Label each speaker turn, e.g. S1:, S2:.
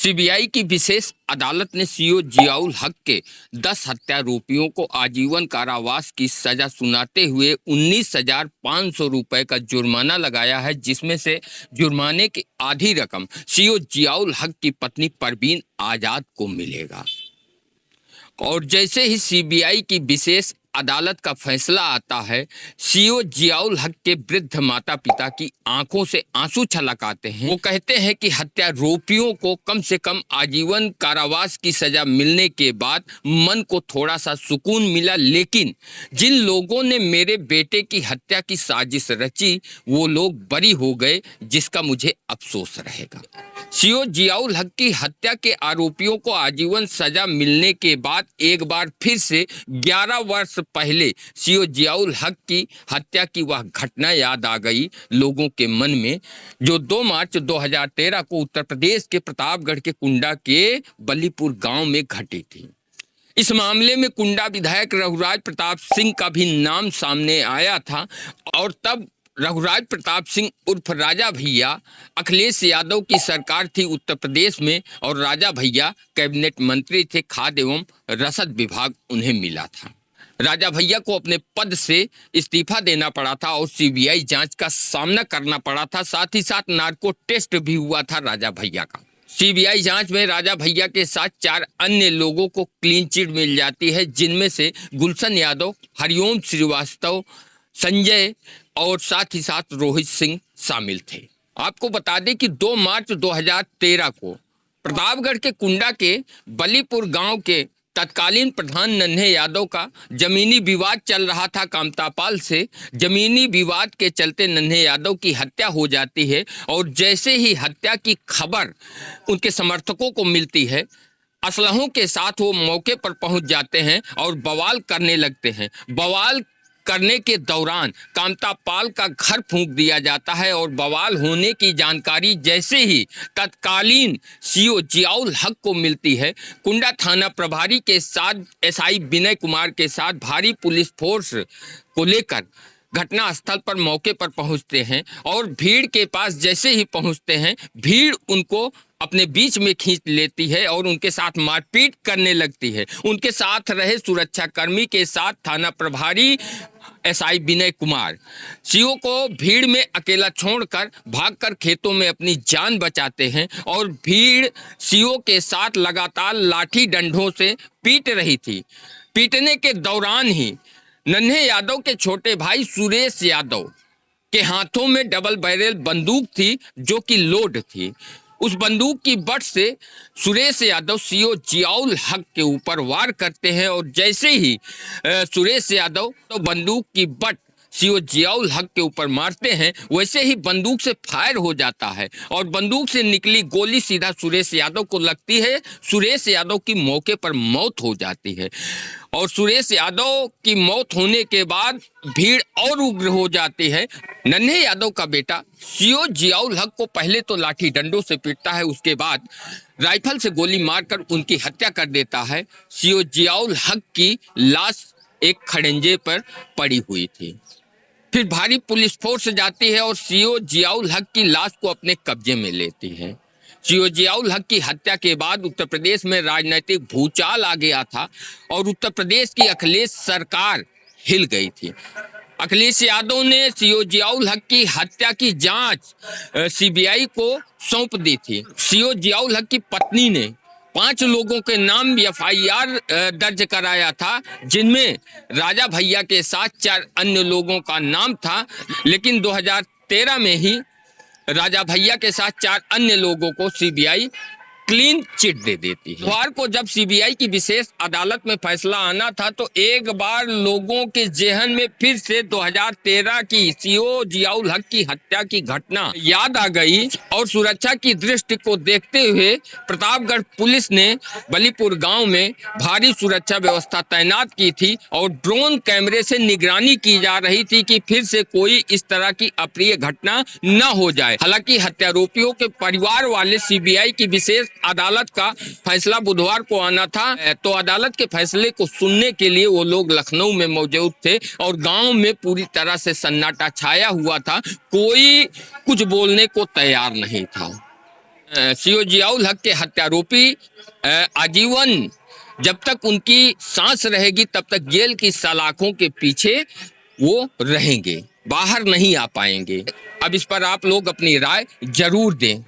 S1: CBI की विशेष अदालत ने सीओ जियाउल हक के 10 हत्यारोपियों को आजीवन कारावास की सजा सुनाते हुए 19,500 रुपए का जुर्माना लगाया है, जिसमें से जुर्माने की आधी रकम सीओ जियाउल हक की पत्नी परवीन आजाद को मिलेगा। और जैसे ही सीबीआई की विशेष अदालत का फैसला आता है, सीओ जियाउल हक के वृद्ध माता पिता की आंखों से आंसू छलक आते हैं। वो कहते हैं कि हत्यारोपियों को कम से कम आजीवन कारावास की सजा मिलने के बाद मन को थोड़ा सा सुकून मिला, लेकिन जिन लोगों ने मेरे बेटे की हत्या की साजिश रची वो लोग बरी हो गए, जिसका मुझे अफसोस रहेगा। सीओ जियाउल हक की हत्या के आरोपियों को आजीवन सजा मिलने के बाद एक बार फिर से 11 वर्ष पहले सीओ जियाउल हक की हत्या की वह घटना याद आ गई लोगों के मन में, जो 2 मार्च 2013 को उत्तर प्रदेश के प्रतापगढ़ के कुंडा के बलीपुर गांव में घटी थी। इस मामले में कुंडा विधायक रघुराज प्रताप सिंह का भी नाम सामने आया था और तब रघुराज प्रताप सिंह उर्फ राजा भैया अखिलेश यादव की सरकार थी उत्तर प्रदेश में, और राजा भैया कैबिनेट मंत्री थे, खाद्य एवं रसद विभाग उन्हें मिला था। राजा भैया को अपने पद से इस्तीफा देना पड़ा था और सीबीआई जांच का सामना करना पड़ा था। साथ ही साथ नार्को टेस्ट भी हुआ था राजा भैया का। सीबीआई जांच में राजा भैया के साथ 4 अन्य लोगों को क्लीन चिट मिल जाती है, जिनमें से गुलशन यादव, हरिओम श्रीवास्तव, संजय और साथ ही साथ रोहित सिंह शामिल थे। आपको बता दें कि 2 मार्च 2013 को प्रतापगढ़ के कुंडा के बलीपुर गांव के तत्कालीन प्रधान नन्हे यादव का जमीनी विवाद चल रहा था कामतापाल से। जमीनी विवाद के चलते नन्हे यादव की हत्या हो जाती है और जैसे ही हत्या की खबर उनके समर्थकों को मिलती है, असलहों के साथ वो मौके पर पहुंच जाते हैं और बवाल करने लगते हैं। बवाल करने के दौरान कामतापाल का घर फूंक दिया जाता है और बवाल होने की जानकारी जैसे ही तत्कालीन सीओ जियाउल हक को मिलती है, कुंडा थाना प्रभारी के साथ एसआई विनय कुमार के साथ भारी पुलिस फोर्स को लेकर घटना स्थल पर मौके पर पहुंचते हैं और भीड़ के पास जैसे ही पहुंचते हैं, भीड़ उनको अपने बीच में खींच लेती है और उनके साथ मारपीट करने लगती है। उनके साथ रहे सुरक्षाकर्मी के साथ थाना प्रभारी एसआई विनय कुमार सीओ को भीड़ में अकेला छोड़कर भागकर खेतों में अपनी जान बचाते हैं और भीड़ सीओ के साथ लगातार लाठी डंडों से पीट रही थी। पीटने के दौरान ही नन्हे यादव के छोटे भाई सुरेश यादव के हाथों में डबल बैरल बंदूक थी, जो कि लोड थी। उस बंदूक की बट से सुरेश यादव सीओ जियाउल हक के ऊपर वार करते हैं और जैसे ही सुरेश यादव तो बंदूक की बट सीओ जियाउल हक के ऊपर मारते हैं, वैसे ही बंदूक से फायर हो जाता है और बंदूक से निकली गोली सीधा सुरेश यादव को लगती है। सुरेश यादव की मौके पर मौत हो जाती है और सुरेश यादव की मौत होने के बाद भीड़ और उग्र हो जाती है। नन्हे यादव का बेटा सीओ जियाउल हक को पहले तो लाठी डंडों से पीटता है, उसके बाद राइफल से गोली मारकर उनकी हत्या कर देता है। सीओ जियाउल हक की लाश एक खड़ंजे पर पड़ी हुई थी। फिर भारी पुलिस फोर्स जाती है और सीओ जियाउल हक की लाश को अपने कब्जे में लेती है। सीओ जियाउल हक की हत्या के बाद उत्तर प्रदेश में राजनीतिक भूचाल आ गया था और उत्तर प्रदेश की अखिलेश सरकार हिल गई थी। अखिलेश यादव ने सीओ जियाउल हक की हत्या की जांच सीबीआई को सौंप दी थी। सीओ जियाउल हक की पत्नी ने 5 लोगों के नाम एफआईआर दर्ज कराया था, जिनमें राजा भैया के साथ 4 अन्य लोगों का नाम था, लेकिन 2013 में ही राजा भैया के साथ 4 अन्य लोगों को सीबीआई क्लीन चिट दे देती है। बुधवार को जब सीबीआई की विशेष अदालत में फैसला आना था तो एक बार लोगों के जेहन में फिर से 2013 की सीओ जियाउल हक की हत्या की घटना याद आ गई और सुरक्षा की दृष्टि को देखते हुए प्रतापगढ़ पुलिस ने बलीपुर गांव में भारी सुरक्षा व्यवस्था तैनात की थी और ड्रोन कैमरे से निगरानी की जा रही थी कि फिर से कोई इस तरह की अप्रिय घटना न हो जाए। हालांकि हत्यारोपियों के परिवार वाले सीबीआई की विशेष अदालत का फैसला बुधवार को आना था, तो अदालत के फैसले को सुनने के लिए वो लोग लखनऊ में मौजूद थे और गांव में पूरी तरह से सन्नाटा छाया हुआ था। कोई कुछ बोलने को तैयार नहीं था। सीओ जियाउल हक के हत्यारोपी आजीवन जब तक उनकी सांस रहेगी तब तक जेल की सलाखों के पीछे वो रहेंगे, बाहर नहीं आ पाएंगे। अब इस पर आप लोग अपनी राय जरूर दें।